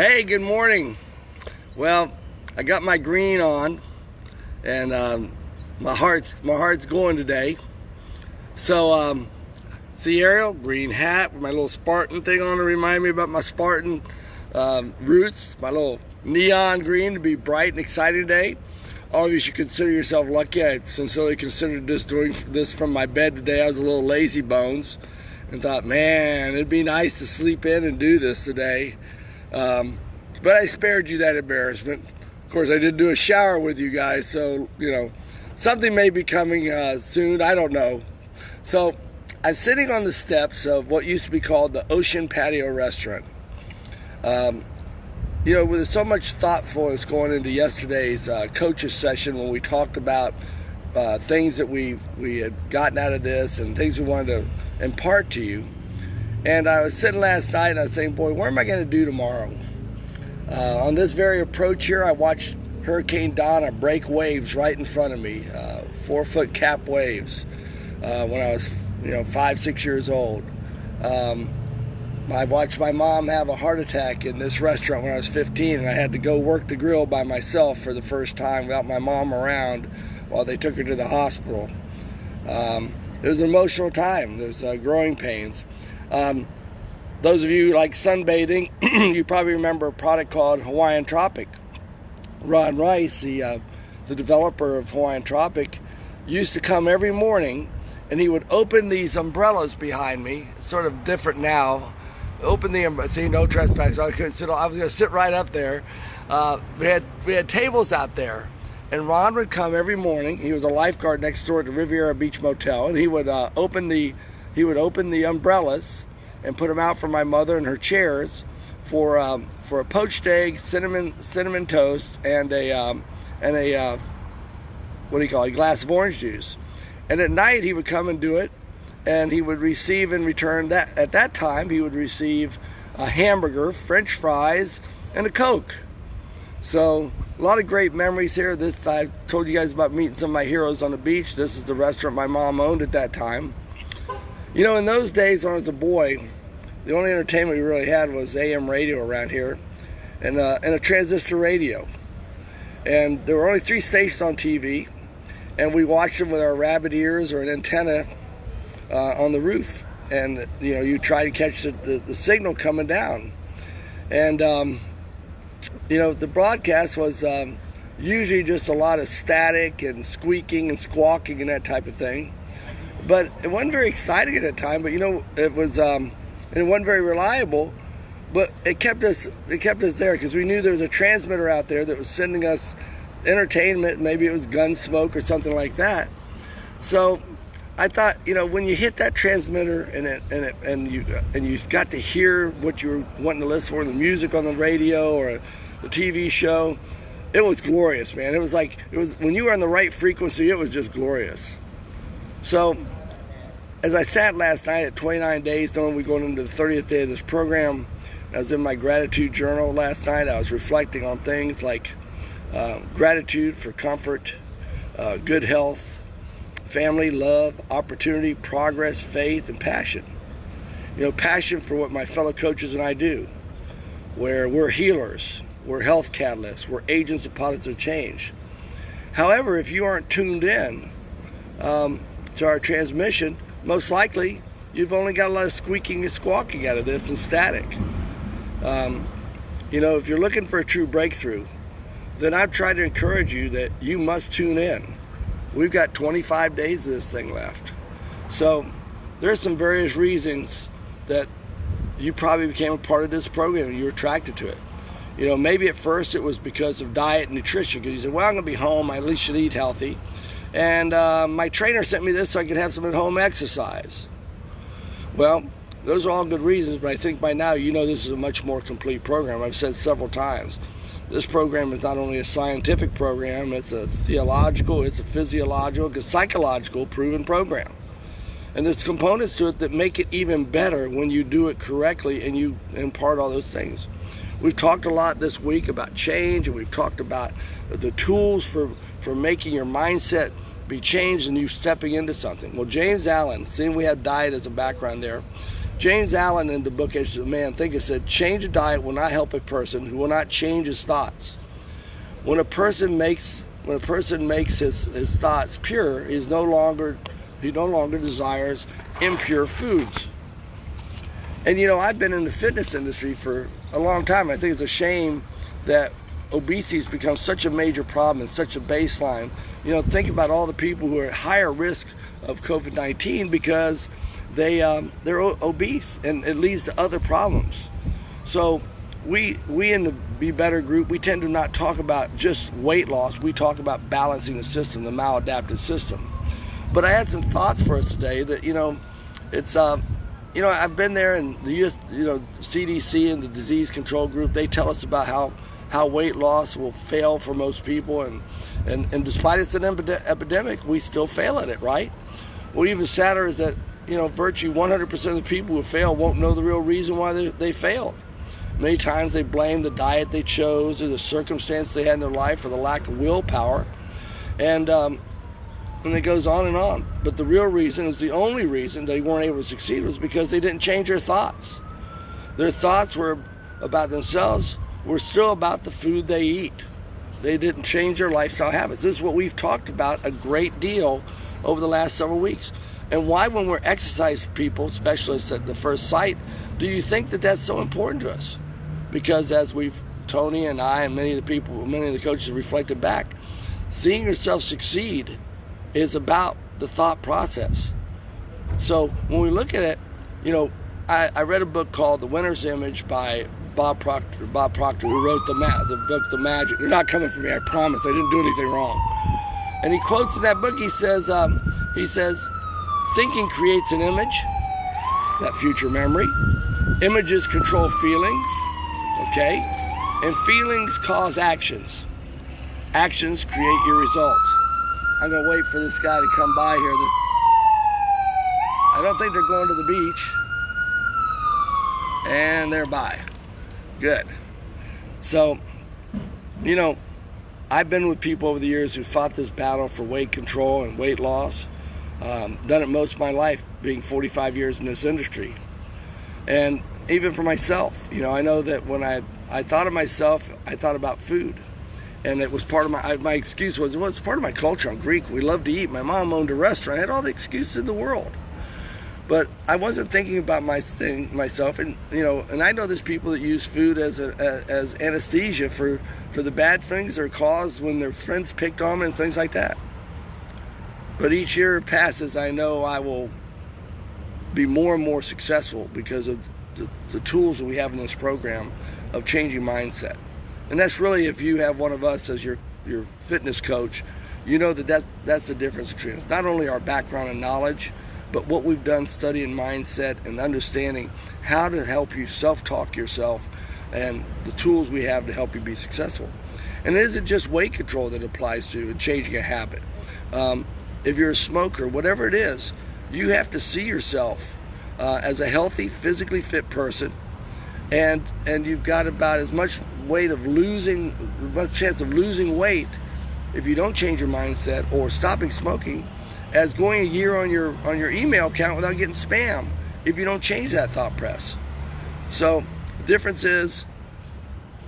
Hey, good morning. Well, I got my green on, and my heart's going today. So, see Ariel, green hat with my little Spartan thing on to remind me about my Spartan roots. My little neon green to be bright and exciting today. All of you should consider yourself lucky. I sincerely considered doing this from my bed today. I was a little lazy bones and thought, man, it'd be nice to sleep in and do this today. But I spared you that embarrassment. Of course, I did do a shower with you guys, so, something may be coming soon. I don't know. So I'm sitting on the steps of what used to be called the Ocean Patio Restaurant. With so much thoughtfulness going into yesterday's coaches session when we talked about things that we had gotten out of this and things we wanted to impart to you. And I was sitting last night and I was saying, boy, what am I going to do tomorrow? On this very approach here, I watched Hurricane Donna break waves right in front of me, 4-foot cap waves, when I was 5-6 years old. I watched my mom have a heart attack in this restaurant when I was 15, and I had to go work the grill by myself for the first time without my mom around while they took her to the hospital. It was an emotional time. There's growing pains. Those of you who like sunbathing, you probably remember a product called Hawaiian Tropic. Ron Rice, the developer of Hawaiian Tropic, used to come every morning, and he would open these umbrellas behind me. It's sort of different now. Open the umbrella. See, no trespassing. So I couldn't sit. I was going to sit right up there. We had tables out there, and Ron would come every morning. He was a lifeguard next door at the Riviera Beach Motel, and he would open the umbrellas and put them out for my mother and her chairs for a poached egg, cinnamon toast, and a glass of orange juice. And at night he would come and do it, and he would receive in return that at that time he would receive a hamburger, French fries, and a Coke. So a lot of great memories here. I told you guys about meeting some of my heroes on the beach. This is the restaurant my mom owned at that time. In those days when I was a boy, the only entertainment we really had was AM radio around here and a transistor radio. And there were only 3 stations on TV, and we watched them with our rabbit ears or an antenna on the roof. And, you try to catch the signal coming down. And, the broadcast was usually just a lot of static and squeaking and squawking and that type of thing. But it wasn't very exciting at that time. But it was, and it wasn't very reliable. But it kept us there because we knew there was a transmitter out there that was sending us entertainment. Maybe it was Gunsmoke or something like that. So I thought, when you hit that transmitter and you got to hear what you were wanting to listen for, the music on the radio or the TV show, it was glorious, man. It was when you were on the right frequency, it was just glorious. So, as I sat last night at 29 days, knowing we're going into the 30th day of this program, I was in my gratitude journal last night. I was reflecting on things like gratitude for comfort, good health, family, love, opportunity, progress, faith, and passion. Passion for what my fellow coaches and I do, where we're healers, we're health catalysts, we're agents of positive change. However, if you aren't tuned in to our transmission, most likely you've only got a lot of squeaking and squawking out of this and static. If you're looking for a true breakthrough, then I've tried to encourage you that you must tune in. We've got 25 days of this thing left. So there's some various reasons that you probably became a part of this program and you were attracted to it. Maybe at first it was because of diet and nutrition, because you said, well, I'm going to be home, I at least should eat healthy. And my trainer sent me this so I could have some at-home exercise. Well, those are all good reasons, but I think by now this is a much more complete program. I've said several times, this program is not only a scientific program, it's a theological, it's a physiological, it's a psychological proven program. And there's components to it that make it even better when you do it correctly and you impart all those things. We've talked a lot this week about change, and we've talked about the tools for making your mindset be changed and you stepping into something. Well, James Allen, seeing we have diet as a background there, James Allen in the book As a Man Thinketh said, change a diet will not help a person who will not change his thoughts. When a person makes his thoughts pure, he no longer desires impure foods. And I've been in the fitness industry for a long time. I think it's a shame that obesity has become such a major problem and such a baseline. Think about all the people who are at higher risk of COVID-19 because they're obese, and it leads to other problems. So we in the Be Better group, we tend to not talk about just weight loss. We talk about balancing the system, the maladaptive system. But I had some thoughts for us today that it's I've been there, and the US, CDC and the disease control group, they tell us about how weight loss will fail for most people, and despite it's an epidemic, we still fail at it, right? Well, even sadder is that virtually 100% of the people who fail won't know the real reason why they failed. Many times they blame the diet they chose or the circumstance they had in their life or the lack of willpower, and it goes on and on. But the real reason is the only reason they weren't able to succeed was because they didn't change their thoughts. Their thoughts were about themselves, were still about the food they eat. They didn't change their lifestyle habits. This is what we've talked about a great deal over the last several weeks. And why, when we're exercise people, specialists at the first sight, do you think that that's so important to us? Because as Tony and I and many of the coaches have reflected back, seeing yourself succeed is about the thought process. So when we look at it, I read a book called The Winner's Image by Bob Proctor, who wrote the book The Magic. They're not coming for me, I promise. I didn't do anything wrong. And he quotes in that book, he says, thinking creates an image, that future memory. Images control feelings, okay? And feelings cause actions. Actions create your results. I'm going to wait for this guy to come by here. I don't think they're going to the beach. And they're by. Good. So, I've been with people over the years who fought this battle for weight control and weight loss. Done it most of my life, being 45 years in this industry. And even for myself, I know that when I thought of myself, I thought about food. And it was part of my excuse was, well, it's part of my culture. I'm Greek. We love to eat. My mom owned a restaurant. I had all the excuses in the world. But I wasn't thinking about myself. And, and I know there's people that use food as anesthesia for the bad things they're caused when their friends picked on them and things like that. But each year passes, I know I will be more and more successful because of the tools that we have in this program of changing mindset. And that's really, if you have one of us as your fitness coach, that's the difference between us. Not only our background and knowledge, but what we've done studying mindset and understanding how to help you self-talk yourself and the tools we have to help you be successful. And it isn't just weight control that applies to changing a habit. If you're a smoker, whatever it is, you have to see yourself as a healthy, physically fit person, and you've got about as much chance of losing weight if you don't change your mindset or stopping smoking as going a year on your email account without getting spam if you don't change that thought press. So the difference is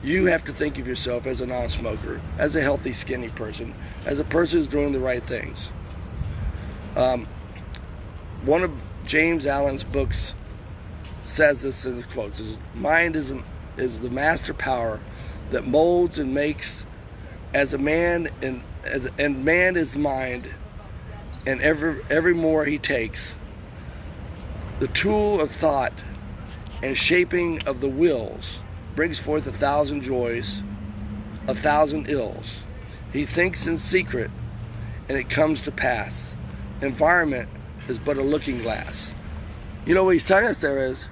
you have to think of yourself as a non-smoker, as a healthy, skinny person, as a person who's doing the right things. One of James Allen's books says this in the quotes: "Mind is the master power that molds and makes as a man, and man is mind, and every more he takes. The tool of thought and shaping of the wills brings forth 1,000 joys, 1,000 ills. He thinks in secret, and it comes to pass. Environment is but a looking glass." What he's telling us there is,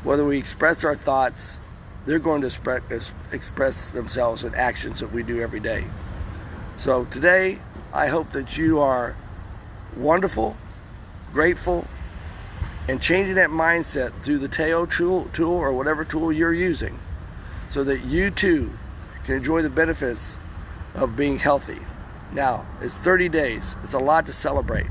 whether we express our thoughts, they're going to express themselves in actions that we do every day. So today, I hope that you are wonderful, grateful, and changing that mindset through the Tasso tool or whatever tool you're using, so that you too can enjoy the benefits of being healthy. Now, it's 30 days. It's a lot to celebrate.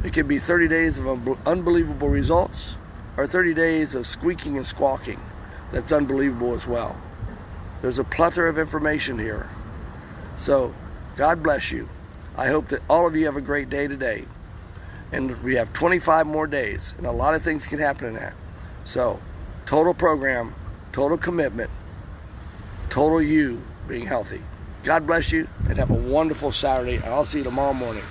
It can be 30 days of unbelievable results, or 30 days of squeaking and squawking. That's unbelievable as well. There's a plethora of information here. So, God bless you. I hope that all of you have a great day today. And we have 25 more days, and a lot of things can happen in that. So, total program, total commitment, total you being healthy. God bless you, and have a wonderful Saturday, and I'll see you tomorrow morning.